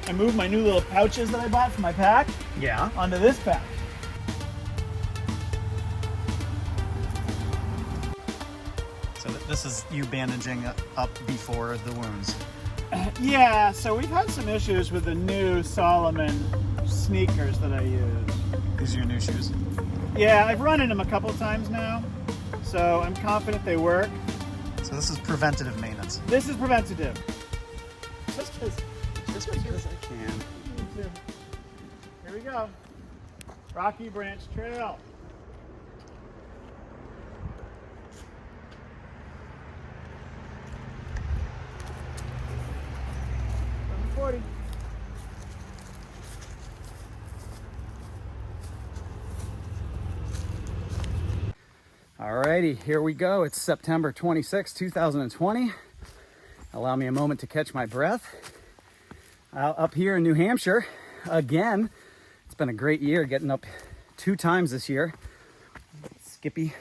I moved my new little pouches that I bought for my pack onto this pack. So this is you bandaging up before the wounds. Yeah, so we've had some issues with the new Solomon sneakers that I use. These are your new shoes? Yeah, I've run in them a couple times now, so I'm confident they work. So this is preventative maintenance. This is preventative. Just because I can. Here we go. Rocky Branch Trail. 40. Alrighty, here we go. It's September 26, 2020. Allow me a moment to catch my breath. Up here in New Hampshire, again, it's been a great year, getting up 2 times this year. Skippy.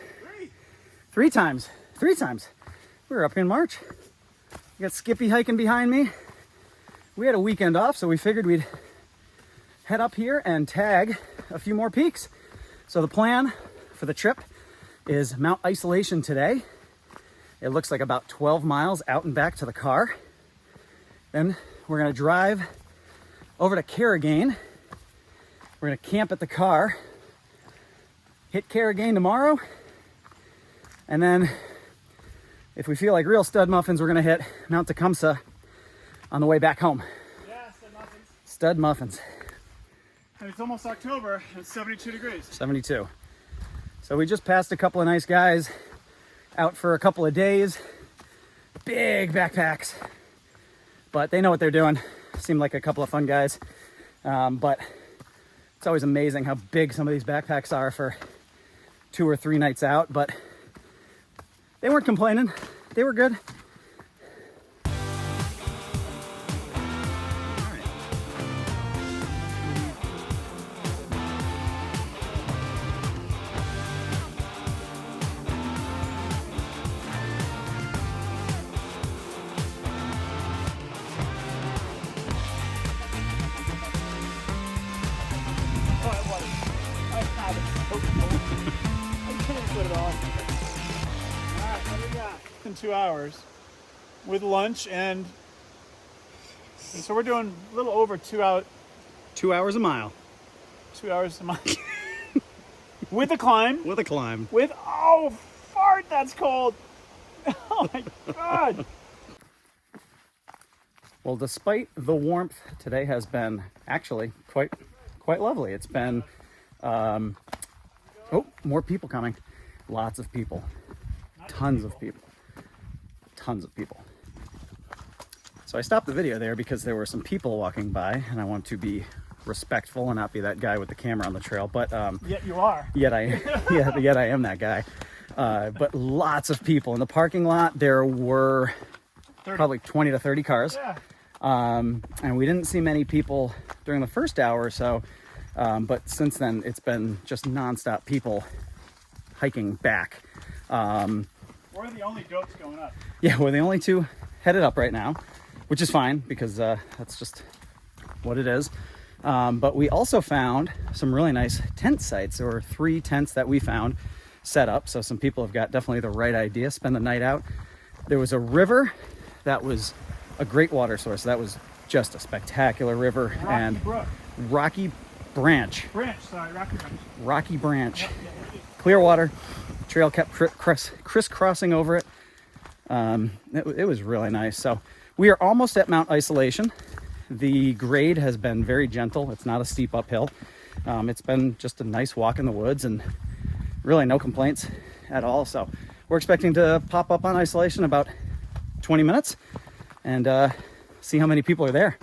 3 times. 3 times. We were up in March. We got Skippy hiking behind me. We had a weekend off, so we figured we'd head up here and tag a few more peaks. So the plan for the trip is Mount Isolation today. It looks like about 12 miles out and back to the car. Then we're gonna drive over to Carrigain. We're gonna camp at the car, hit Carrigain tomorrow, and then if we feel like real stud muffins, we're gonna hit Mount Tecumseh on the way back home. Yeah, stud muffins. Stud muffins. And it's almost October, and it's 72 degrees. 72. So we just passed a couple of nice guys out for a couple of days. Big backpacks, but they know what they're doing. Seem like a couple of fun guys. But it's always amazing how big some of these backpacks are for 2 or 3 nights out, but they weren't complaining. They were good. I can't put it on. Alright, what we got? In 2 hours with lunch, and so we're doing a little over 2 hours. 2 hours a mile. 2 hours a mile. With a climb. With a climb. With, oh, fart, that's cold. Oh my God. Well, despite the warmth, today has been actually quite lovely. It's been, oh, more people coming. Lots of people. Tons of people. Tons of people. So I stopped the video there because there were some people walking by, and I want to be respectful and not be that guy with the camera on the trail. But Yet you are. yet I am that guy. But lots of people in the parking lot. There were 30. probably 20 to 30 cars. Yeah. And we didn't see many people during the first hour or so. But since then, it's been just nonstop people hiking back. We're the only dopes going up. Yeah, we're the only 2 headed up right now, which is fine because that's just what it is. But we also found some really nice tent sites. There were 3 tents that we found set up. So some people have got definitely the right idea, spend the night out. There was a river that was a great water source. That was just a spectacular river. And Rocky Branch. Rocky Branch. Yep. Clear water. Trail kept crisscrossing over it. It was really nice. So we are almost at Mount Isolation. The grade has been very gentle. It's not a steep uphill. It's been just a nice walk in the woods and really no complaints at all. So we're expecting to pop up on Isolation about 20 minutes and see how many people are there.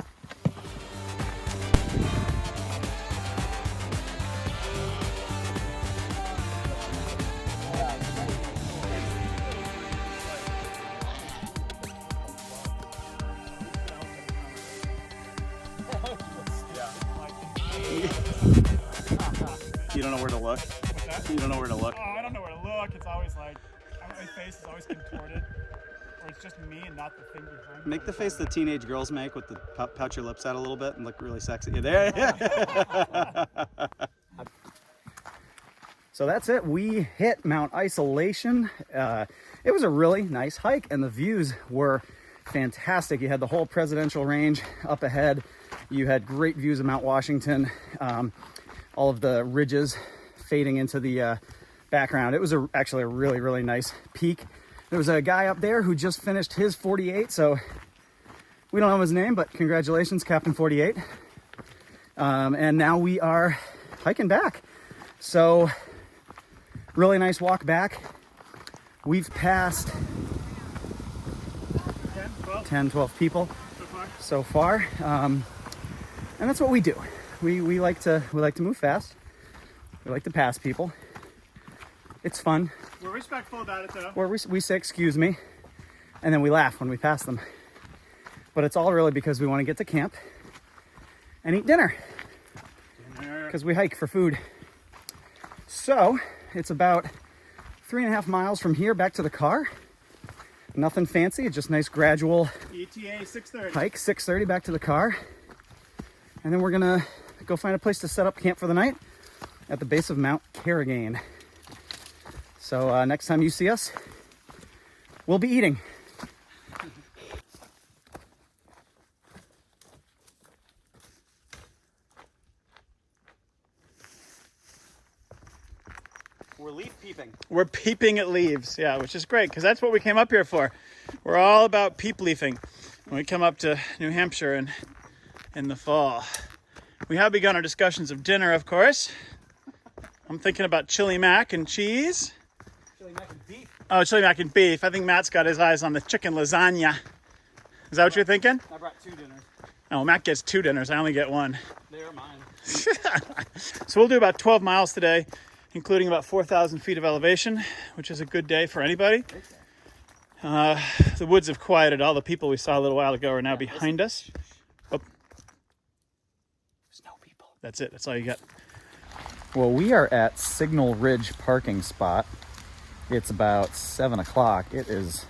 You don't know where to look? You don't know where to look? Oh, I don't know where to look. It's always like, my face is always contorted. so it's just me and not the thing behind me. Make the face the teenage girls make with the pout your lips out a little bit and look really sexy. Yeah, there. So that's it. We hit Mount Isolation. It was a really nice hike, and the views were fantastic. You had the whole presidential range up ahead. You had great views of Mount Washington, all of the ridges fading into the background. It was actually a really, really nice peak. There was a guy up there who just finished his 48, so we don't know his name, but congratulations, Captain 48. And now we are hiking back. So really nice walk back. We've passed 10, 12 people so far. And that's what we do. We like to move fast. We like to pass people. It's fun. We're respectful about it, though. Or we say excuse me, and then we laugh when we pass them. But it's all really because we want to get to camp and eat dinner. Because we hike for food. So it's about 3.5 miles from here back to the car. Nothing fancy, just nice gradual ETA 6:30. hike, 6:30 back to the car. And then we're gonna go find a place to set up camp for the night at the base of Mount Carrigain. So next time you see us, we'll be eating. We're leaf peeping. We're peeping at leaves, yeah, which is great because that's what we came up here for. We're all about peep leafing when we come up to New Hampshire in the fall. We have begun our discussions of dinner, of course. I'm thinking about chili mac and cheese. Chili mac and beef. Oh, chili mac and beef. I think Matt's got his eyes on the chicken lasagna. Is that what you're thinking? I brought 2 dinners. Oh, Matt gets 2 dinners. I only get 1. They're mine. So we'll do about 12 miles today, including about 4,000 feet of elevation, which is a good day for anybody. The woods have quieted. All the people we saw a little while ago are now behind us. Oh. There's no people. That's it. That's all you got. Well, we are at Signal Ridge parking spot. It's about 7 o'clock. It is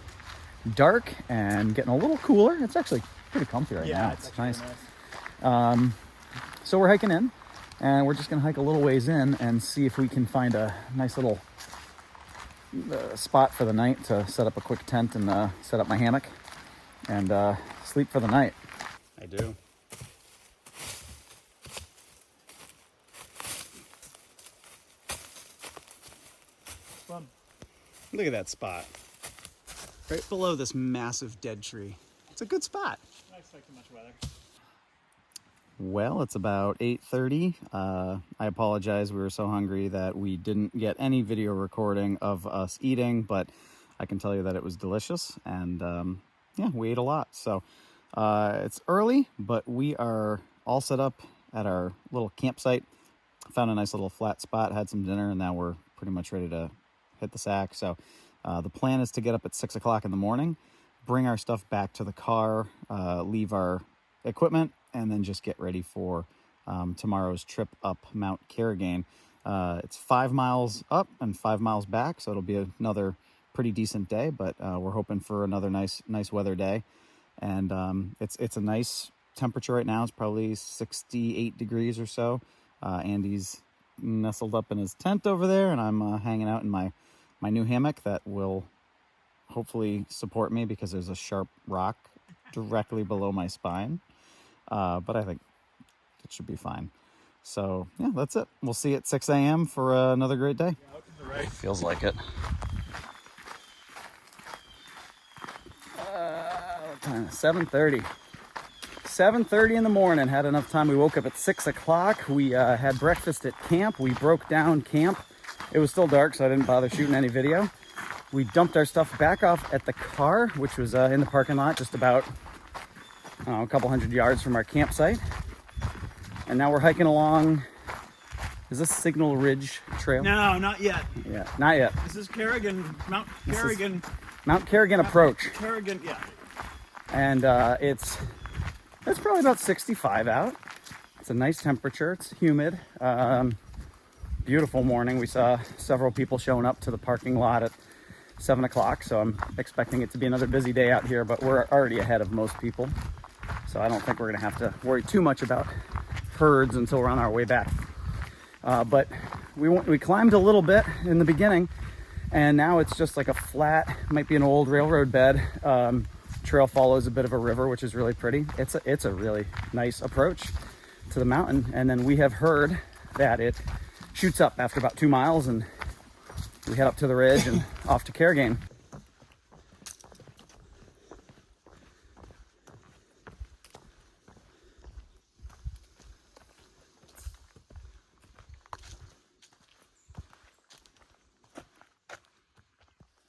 dark and getting a little cooler. It's actually pretty comfy right now. It's nice. So we're hiking in, and we're just going to hike a little ways in and see if we can find a nice little spot for the night to set up a quick tent and set up my hammock and sleep for the night. I do. Fun. Look at that spot. Right below this massive dead tree. It's a good spot. Not expecting much weather. Well, it's about 8:30. I apologize. We were so hungry that we didn't get any video recording of us eating, but I can tell you that it was delicious. And yeah, we ate a lot. So it's early, but we are all set up at our little campsite. Found a nice little flat spot, had some dinner, and now we're pretty much ready to hit the sack. So the plan is to get up at 6 o'clock in the morning, bring our stuff back to the car, leave our equipment, and then just get ready for tomorrow's trip up Mount Carrigain. It's 5 miles up and 5 miles back, so it'll be another pretty decent day, but we're hoping for another nice weather day. And it's a nice temperature right now. It's probably 68 degrees or so. Andy's nestled up in his tent over there, and I'm hanging out in my new hammock that will hopefully support me because there's a sharp rock directly below my spine. But I think it should be fine. So yeah, that's it. We'll see you at 6 a.m. for another great day. Right. Feels like it. What time? 7:30. 7:30 in the morning. Had enough time. We woke up at 6 o'clock. We had breakfast at camp. We broke down camp. It was still dark, so I didn't bother shooting any video. We dumped our stuff back off at the car, which was in the parking lot, just about a couple hundred yards from our campsite. And now we're hiking along. Is this Signal Ridge Trail? No, not yet. Yeah, not yet. This is Carrigain, Mount Carrigain. Mount Carrigain Approach. Carrigain, yeah. And it's probably about 65 out. It's a nice temperature. It's humid. Beautiful morning. We saw several people showing up to the parking lot at 7 o'clock, so I'm expecting it to be another busy day out here, but we're already ahead of most people. So I don't think we're gonna have to worry too much about herds until we're on our way back. But we climbed a little bit in the beginning, and now it's just like a flat, might be an old railroad bed. Trail follows a bit of a river, which is really pretty. It's a really nice approach to the mountain. And then we have heard that it shoots up after about 2 miles, and we head up to the ridge and off to Carrigain.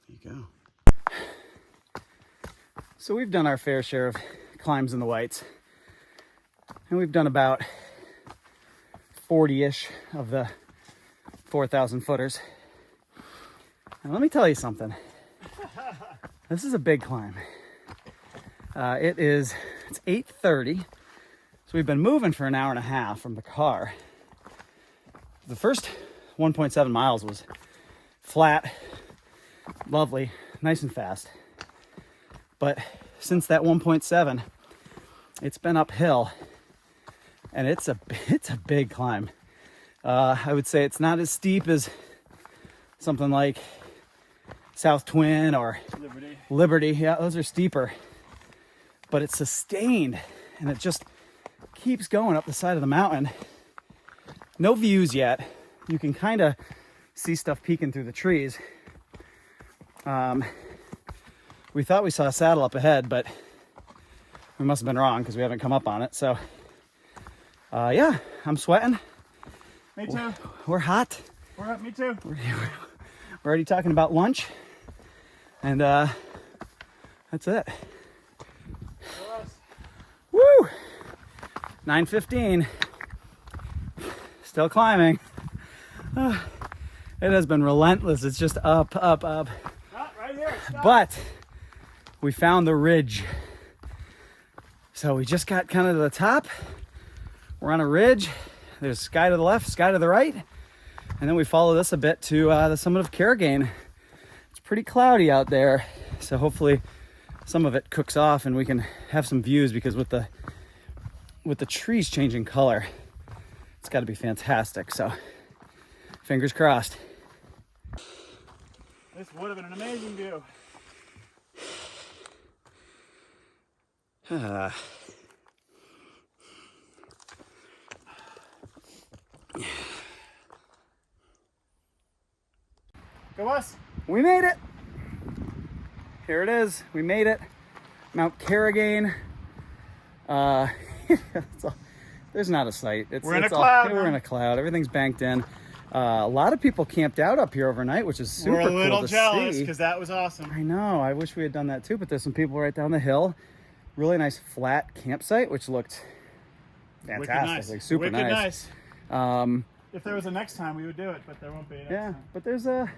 There you go. So we've done our fair share of climbs in the Whites, and we've done about 40-ish of the 4,000 footers. And let me tell you something. This is a big climb. It's 8:30, so we've been moving for an hour and a half from the car. The first 1.7 miles was flat, lovely, nice and fast. But since that 1.7, it's been uphill, and it's a big climb. I would say it's not as steep as something like South Twin or Liberty. Yeah, those are steeper, but it's sustained, and it just keeps going up the side of the mountain. No views yet. You can kind of see stuff peeking through the trees. We thought we saw a saddle up ahead, but we must have been wrong because we haven't come up on it. So, yeah, I'm sweating. Me too. We're hot. Me too. We're already talking about lunch, and that's it. Woo! 9:15. Still climbing. It has been relentless. It's just up, up, up. Not right here. Stop. But we found the ridge. So we just got kind of to the top. We're on a ridge. There's sky to the left, sky to the right. And then we follow this a bit to the summit of Carrigain. It's pretty cloudy out there, so hopefully some of it cooks off and we can have some views, because with the trees changing color, it's got to be fantastic. So fingers crossed. This would have been an amazing view. Go us. We made it. Here it is. We made it. Mount Carrigain. There's not a sight. We're in a cloud. We're in a cloud. Everything's banked in. A lot of people camped out up here overnight, which is super cool to see. We're a little jealous because that was awesome. I know. I wish we had done that too, but there's some people right down the hill. Really nice flat campsite, which looked fantastic. Nice. Like super nice. If there was a next time, we would do it, but there won't be. Next time. But there's a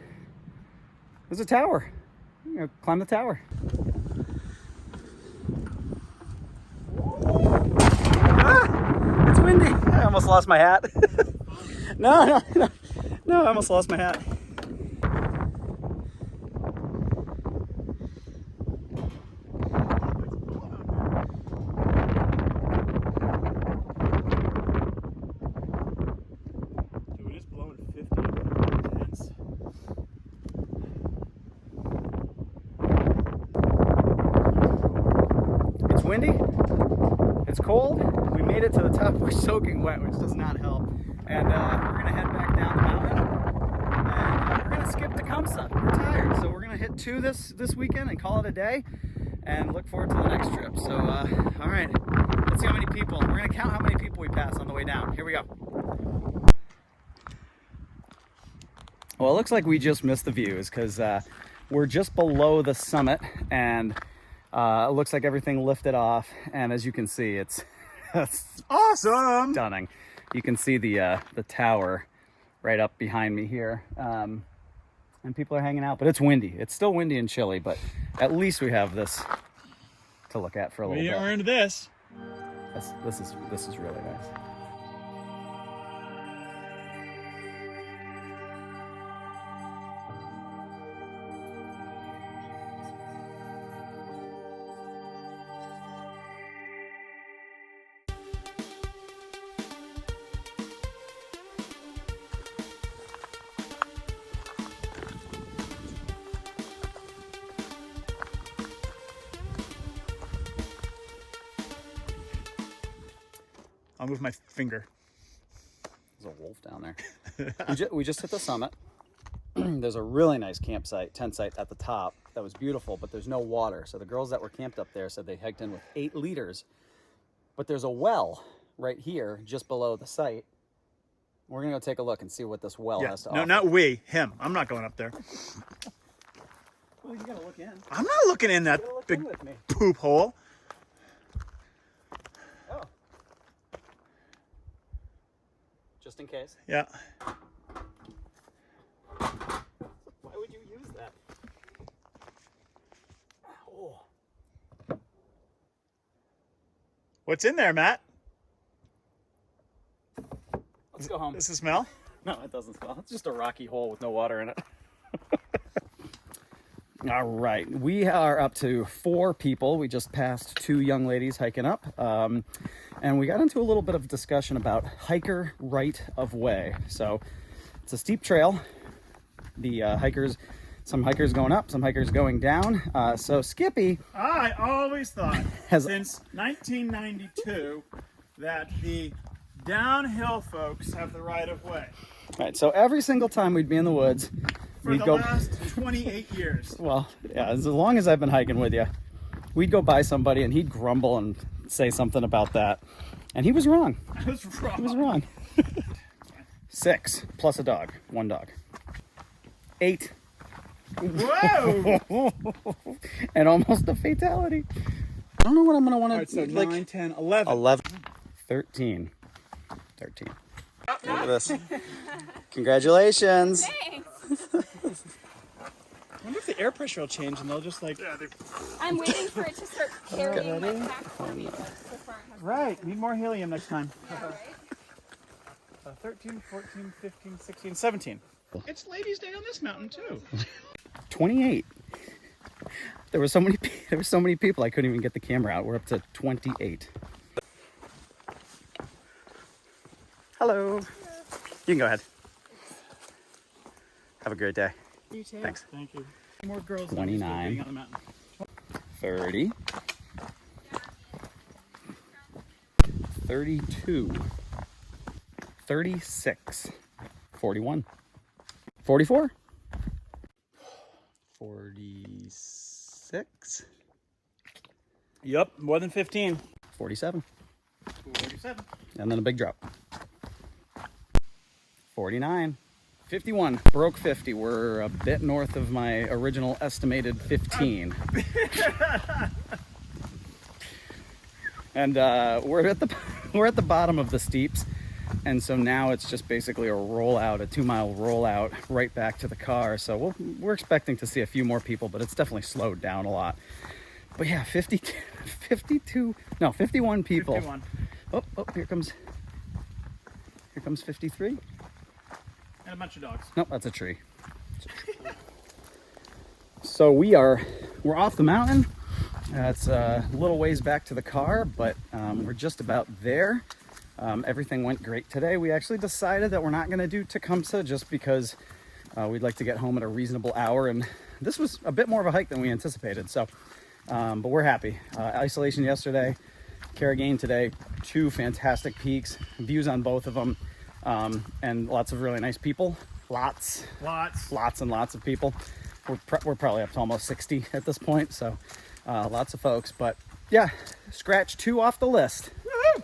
tower. You know, climb the tower. Ah, it's windy. I almost lost my hat. No, I almost lost my hat. Dude, it's blowing 50 intense. It's windy. It's cold. We made it to the top. We're soaking wet, which does not help. And we're gonna head back down the mountain, and we're gonna skip Tecumseh. We're tired, so we're gonna hit 2 this weekend and call it a day, and look forward to the next trip. So, all right, let's see how many people. We're gonna count how many people we pass on the way down. Here we go. Well, it looks like we just missed the views because we're just below the summit, and it looks like everything lifted off. And as you can see, it's awesome, stunning. You can see the tower right up behind me here, and people are hanging out. But it's windy. It's still windy and chilly, but at least we have this to look at for a little bit. We earned this. This is really nice. I'll move my finger. There's a wolf down there. We just hit the summit. There's a really nice campsite, tent site at the top that was beautiful, but there's no water. So the girls that were camped up there said they hiked in with 8 liters. But there's a well right here just below the site. We're going to go take a look and see what this well has to offer. No, not we. Him. I'm not going up there. Well, you got to look in. I'm not looking in that big poop hole. Oh. Just in case. Yeah. Why would you use that? Oh. What's in there, Matt? Let's go home. Does it smell? No, it doesn't smell. It's just a rocky hole with no water in it. All right, we are up to 4 people. We just passed 2 young ladies hiking up, and we got into a little bit of discussion about hiker right of way. So it's a steep trail. The some hikers going up, some hikers going down. So Skippy, I always thought since 1992 that the downhill folks have the right of way. right, so every single time we'd be in the woods, For the last 28 years. Well, yeah, as long as I've been hiking with you, we'd go by somebody and he'd grumble and say something about that. And he was wrong. I was wrong. He was wrong. 6 plus a dog, 1 dog. 8. Whoa! And almost a fatality. I don't know what I'm going to want to... All right, so like, 9, 10, 11. 11. 13. 13. Look at this. Congratulations. Thanks. I wonder if the air pressure will change and they'll just like... Yeah, I'm waiting for it to start carrying my pack for me. right, need more helium next time. Yeah, right? 13, 14, 15, 16, 17. It's Ladies' Day on this mountain too. 28. There were so many people I couldn't even get the camera out. We're up to 28. Hello. You can go ahead. Have a great day. You too. Thanks. Thank you. More girls 29. being on the mountain. 30. 32. 36. 41. 44. 46. Yep, more than 15. 47. 47. And then a big drop. 49. 51. Broke 50. We're a bit north of my original estimated 15. And we're at the bottom of the steeps. And so now it's just basically a rollout, a 2-mile rollout right back to the car. So we're expecting to see a few more people, but it's definitely slowed down a lot. But yeah, 51 people. 51. Oh, here comes 53. And a bunch of dogs. Nope, that's a tree. So we're off the mountain. It's a little ways back to the car, but we're just about there. Everything went great today. We actually decided that we're not going to do Tecumseh just because we'd like to get home at a reasonable hour, and this was a bit more of a hike than we anticipated. So, but we're happy. Isolation yesterday, Carrigain today, 2 fantastic peaks, views on both of them, and lots of really nice people. Lots and lots of people. We're probably up to almost 60 at this point, so lots of folks. But yeah, scratch 2 off the list. Woo-hoo!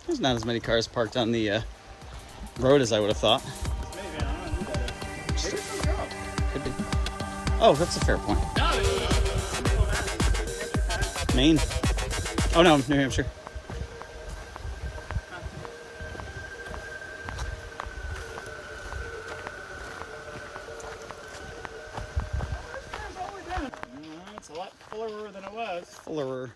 There's not as many cars parked on the road as I would have thought. Maybe, I don't know who that is. Maybe it's a girl. Could be. Oh, that's a fair point. Maine. Oh no, New Hampshire. It's a lot fuller than it was. Fuller.